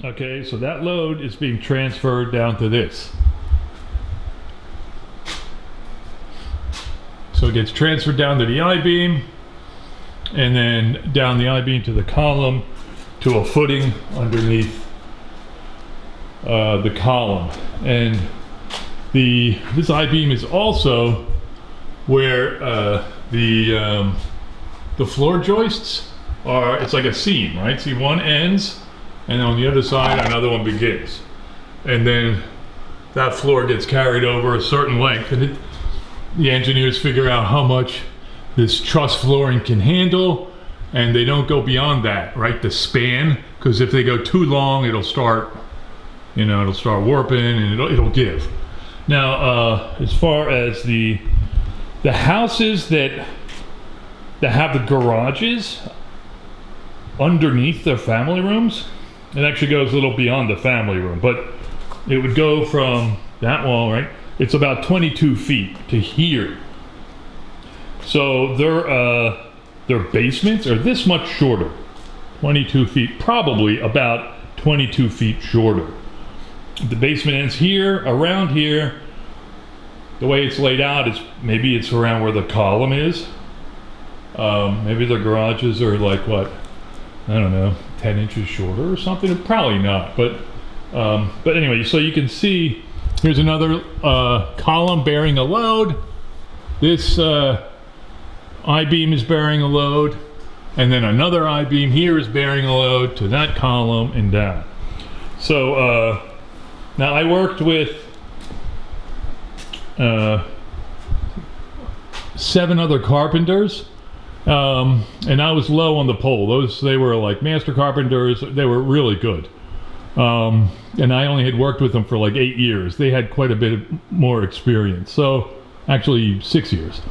Okay, so that load is being transferred down to this. So it gets transferred down to the I-beam, and then down the I-beam to the column, to a footing underneath the column. And this I-beam is also where the floor joists are. It's like a seam, right? See, one ends, and on the other side another one begins, and then that floor gets carried over a certain length, and the engineers figure out how much this truss flooring can handle, and they don't go beyond that, right? The span, because if they go too long, it'll start warping, and it'll give. Now, as far as the houses that have the garages underneath their family rooms, it actually goes a little beyond the family room, but it would go from that wall, right? It's about 22 feet to here. So their basements are this much shorter, 22 feet, probably about 22 feet shorter. The basement ends here, around here. The way it's laid out is maybe it's around where the column is. Maybe the garages are like, what, I don't know, 10 inches shorter or something. Probably not, but anyway, so you can see here's another column bearing a load. This I-beam is bearing a load, and then another I-beam here is bearing a load to that column and down. So now I worked with 7 other carpenters, and I was low on the pole. They were like master carpenters. They were really good. And I only had worked with them for like 8 years. They had quite a bit more experience. So actually 6 years.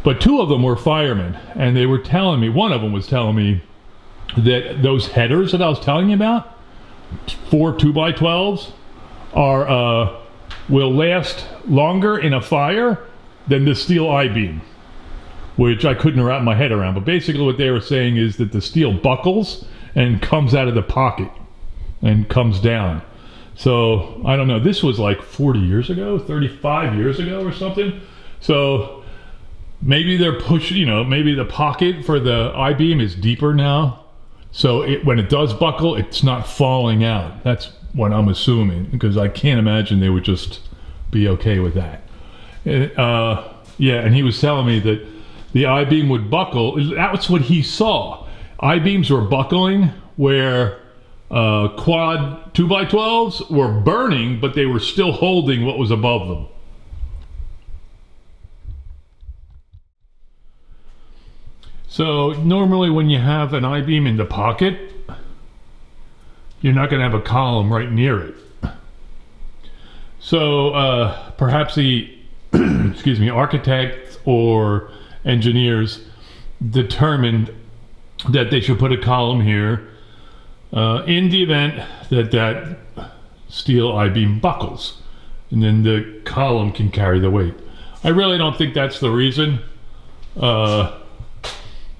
But 2 of them were firemen, and they were telling me, one of them was telling me that those headers that I was telling you about, 4 2x12s, will last longer in a fire than the steel I-beam, which I couldn't wrap my head around. But basically what they were saying is that the steel buckles and comes out of the pocket and comes down. So I don't know, this was like 40 years ago, 35 years ago or something. So maybe they're pushing, maybe the pocket for the I-beam is deeper now, so when it does buckle, it's not falling out. That's what I'm assuming, because I can't imagine they would just be okay with that. Yeah, and he was telling me that the I-beam would buckle. That's what he saw. I-beams were buckling where quad 2x12s were burning, but they were still holding what was above them. So normally when you have an I-beam in the pocket, you're not going to have a column right near it. So perhaps the architects or engineers determined that they should put a column here in the event that steel I-beam buckles, and then the column can carry the weight. I really don't think that's the reason.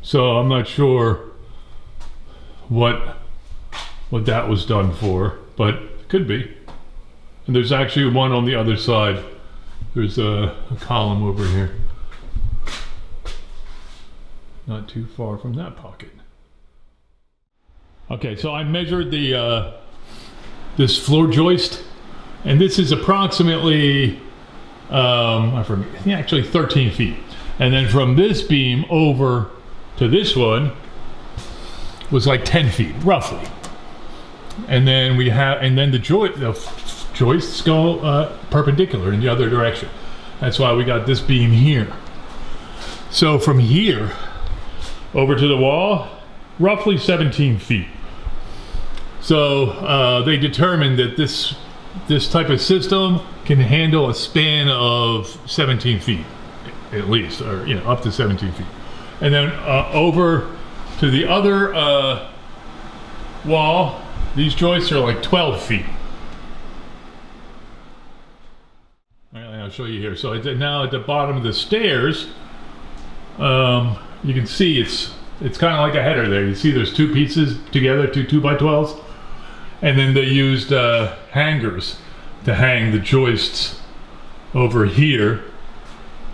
So I'm not sure what that was done for, but it could be. And there's actually one on the other side. There's a column over here, not too far from that pocket. Okay, so I measured this floor joist, and this is approximately actually 13 feet. And then from this beam over to this one was like 10 feet, roughly. And then the joists go perpendicular in the other direction. That's why we got this beam here. So from here over to the wall, roughly 17 feet. So they determined that this type of system can handle a span of 17 feet, at least, or up to 17 feet. And then over to the other wall, these joists are like 12 feet. All right, I'll show you here. So now at the bottom of the stairs, you can see it's kind of like a header there. You see there's 2 pieces together, 2 2x12s. And then they used hangers to hang the joists over here,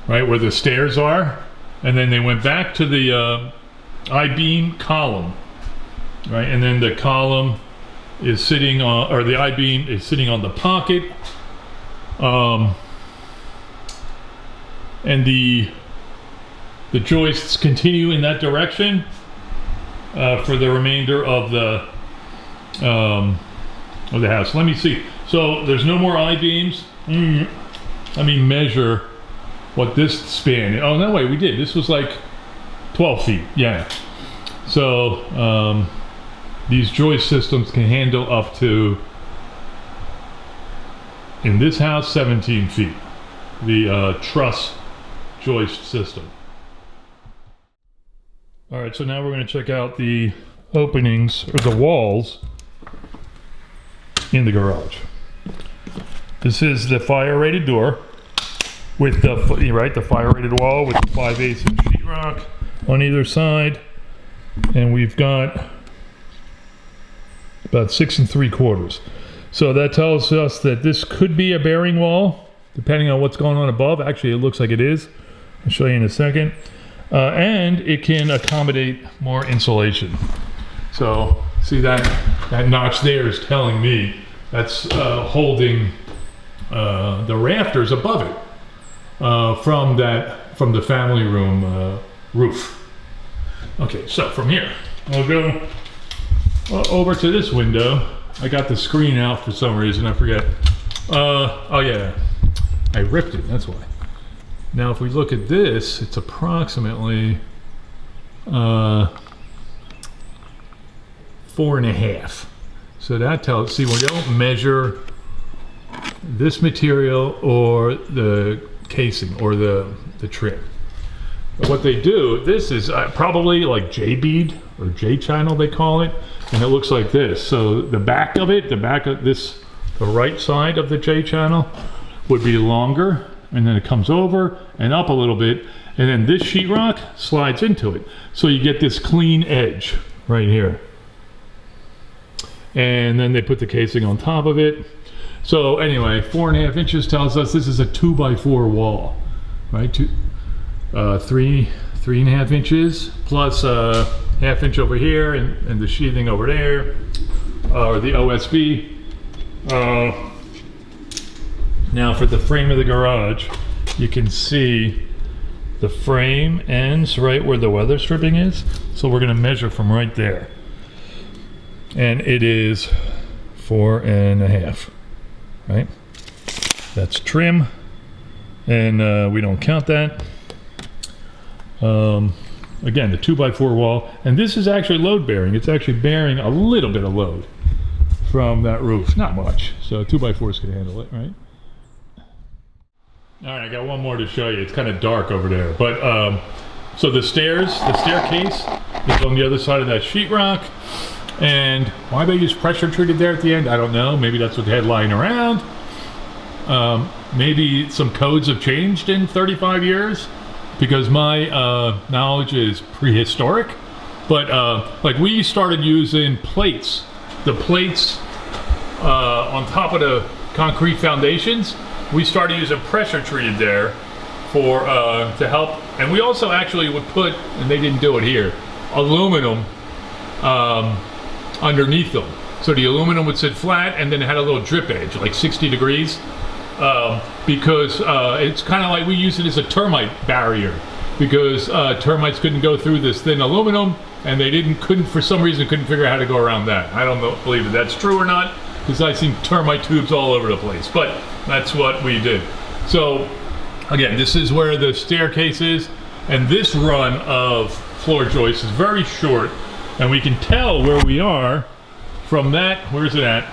right where the stairs are. And then they went back to the I-beam column, right? And then the column is sitting on, or the I-beam is sitting on the pocket. And the joists continue in that direction for the remainder of the house. Let me see. So there's no more I-beams. Let me measure what this span is. Oh, no, wait, we did. This was like 12 feet. Yeah. So these joist systems can handle up to, in this house, 17 feet. The truss joist system. All right, so now we're going to check out the openings, or the walls, in the garage. This is the fire-rated door with the fire-rated wall with the 5/8" sheetrock on either side, and we've got about 6 3/4. So that tells us that this could be a bearing wall, depending on what's going on above. Actually, it looks like it is. I'll show you in a second. And it can accommodate more insulation. So see that notch there is telling me that's holding the rafters above it from the family room roof. Okay, so from here I'll go over to this window. I got the screen out for some reason, I forget. Oh yeah, I ripped it, that's why. Now if we look at this, it's approximately 4.5. So that tells, see, we don't measure this material or the casing or the trim. But what they do, this is probably like J-bead or J-channel they call it, and it looks like this. So the back of it, the right side of the J-channel would be longer, and then it comes over and up a little bit, and then this sheetrock slides into it. So you get this clean edge right here. And then they put the casing on top of it. So anyway, 4.5 inches tells us this is a 2x4 wall, right? 3.5 inches plus a ½ inch over here and the sheathing over there, or the OSB. Now for the frame of the garage, you can see the frame ends right where the weather stripping is. So we're going to measure from right there. And it is 4.5, right? That's trim, and we don't count that. Again, the 2x4 wall, and this is actually load bearing. It's actually bearing a little bit of load from that roof, not much. So 2x4s can handle it, right? All right, I got one more to show you. It's kind of dark over there, but so the staircase is on the other side of that sheetrock. And why they use pressure treated there at the end, I don't know. Maybe that's what they had lying around. Maybe some codes have changed in 35 years, because my knowledge is prehistoric. But like we started using plates, the plates on top of the concrete foundations. We started using pressure treated there for to help. And we also actually would put, and they didn't do it here, aluminum underneath them. So the aluminum would sit flat, and then it had a little drip edge, like 60 degrees, because it's kind of like we use it as a termite barrier, because termites couldn't go through this thin aluminum, and they couldn't for some reason figure out how to go around that. I don't believe if that's true or not, because I've seen termite tubes all over the place, but that's what we did. So again, this is where the staircase is, and this run of floor joists is very short. And we can tell where we are from that. Where's it at?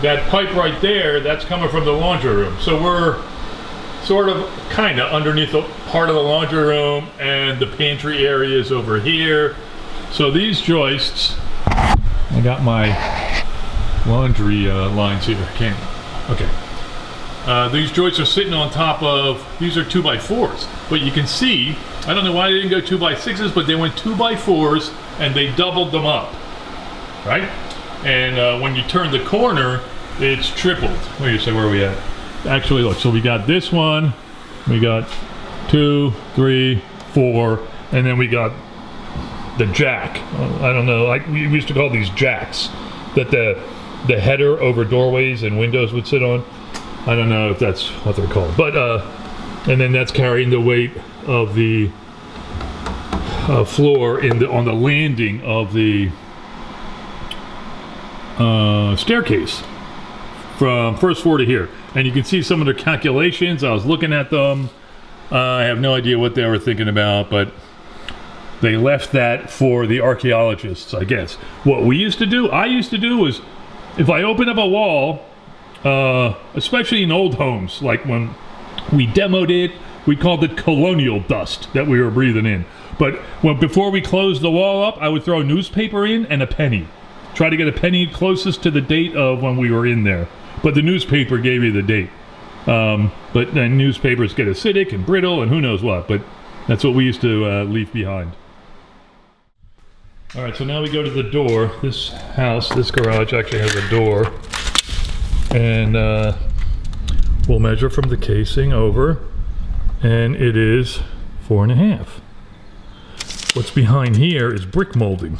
That pipe right there, that's coming from the laundry room. So we're sort of kind of underneath the part of the laundry room, and the pantry area is over here. So these joists, I got my laundry lines here. Okay. These joists are sitting on top of, these are 2x4s, but you can see, I don't know why they didn't go 2x6s, but they went 2x4s and they doubled them up, right? And when you turn the corner, it's tripled. What do you say, where are we at? Actually, look, so we got this one, we got 2, 3, 4, and then we got the jack. I don't know, like we used to call these jacks that the header over doorways and windows would sit on. I don't know if that's what they're called, but and then that's carrying the weight of the floor on the landing of the staircase from first floor to here. And you can see some of their calculations. I was looking at them. I have no idea what they were thinking about, but they left that for the archaeologists, I guess. What I used to do was, if I open up a wall, especially in old homes, like when we demoed it, we called it colonial dust that we were breathing in. But before we closed the wall up, I would throw newspaper in and a penny. Try to get a penny closest to the date of when we were in there. But the newspaper gave you the date. But then newspapers get acidic and brittle and who knows what. But that's what we used to leave behind. All right, so now we go to the door. This house, this garage actually has a door. And we'll measure from the casing over. And it is 4.5. What's behind here is brick molding.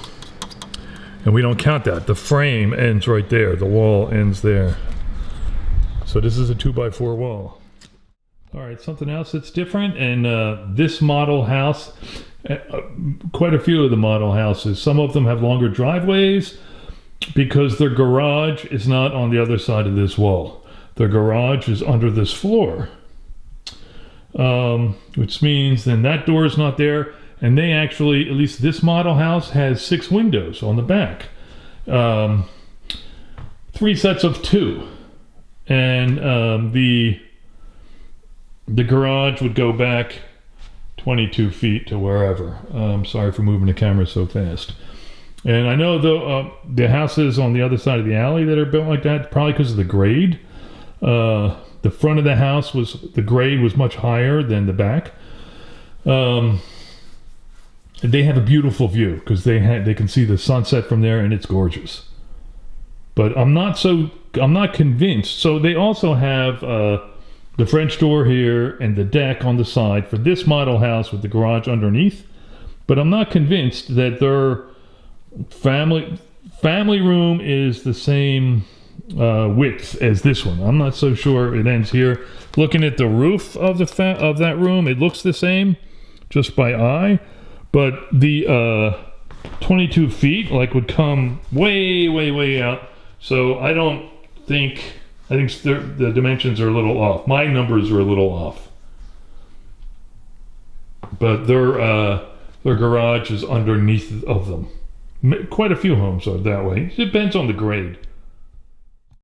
And we don't count that. The frame ends right there. The wall ends there. So this is a 2x4 wall. All right, something else that's different. And this model house, quite a few of the model houses, some of them have longer driveways because their garage is not on the other side of this wall. Their garage is under this floor. Which means then that door is not there. And they actually, at least this model house, has 6 windows on the back. 3 sets of 2. And the garage would go back 22 feet to wherever. Sorry for moving the camera so fast. And I know the houses on the other side of the alley that are built like that, probably because of the grade. The front of the house the grade was much higher than the back. They have a beautiful view because they can see the sunset from there and it's gorgeous. But I'm not convinced. So they also have the French door here and the deck on the side for this model house with the garage underneath. But I'm not convinced that their family room is the same width as this one. I'm not so sure it ends here. Looking at the roof of that room, it looks the same just by eye. But the 22 feet would come way, way, way out. So I think the dimensions are a little off. My numbers are a little off. But their garage is underneath of them. Quite a few homes are that way. It depends on the grade.